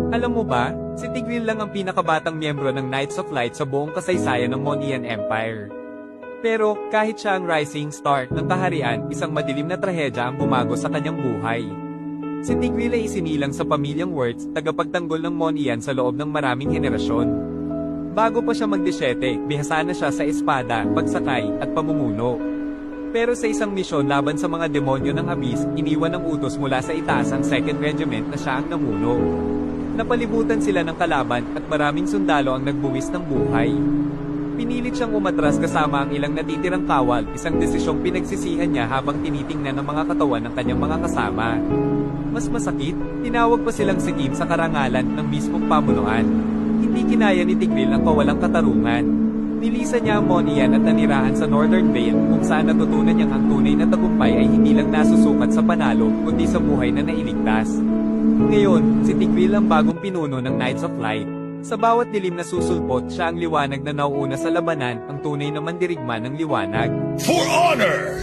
Alam mo ba, si Tigreal lang ang pinakabatang miyembro ng Knights of Light sa buong kasaysayan ng Monian Empire. Pero, kahit siya ang rising star ng kaharian, isang madilim na trahedya ang bumago sa kanyang buhay. Si Tigreal ay isinilang sa pamilyang Words, tagapagtanggol ng Monian sa loob ng maraming henerasyon. Bago pa siya mag-17, bihasa na siya sa espada, pagsakay, at pamumuno. Pero sa isang misyon laban sa mga demonyo ng Abyss, iniwan ng utos mula sa itaas ang 2nd Regiment na siya ang namuno. Napalibutan sila ng kalaban at maraming sundalo ang nagbuwis ng buhay. Pinilit siyang umatras kasama ang ilang natitirang kawal, isang desisyong pinagsisihan niya habang tinitingnan ng mga katawan ng kanyang mga kasama. Mas masakit, tinawag pa silang sikim sa karangalan ng mismong pamunuan. Hindi kinaya ni Tigreal ang kawalang katarungan. Nilisan niya ang Monian at nanirahan sa Northern Vale, kung saan natutunan niyang ang tunay na tagumpay ay hindi lang nasusukat sa panalo, kundi sa buhay na nailigtas. Ngayon, si Tigreal ang bagong pinuno ng Knights of Light. Sa bawat dilim na susulpot, siya ang liwanag na nauuna sa labanan, ang tunay na mandirigma ng liwanag. For honor!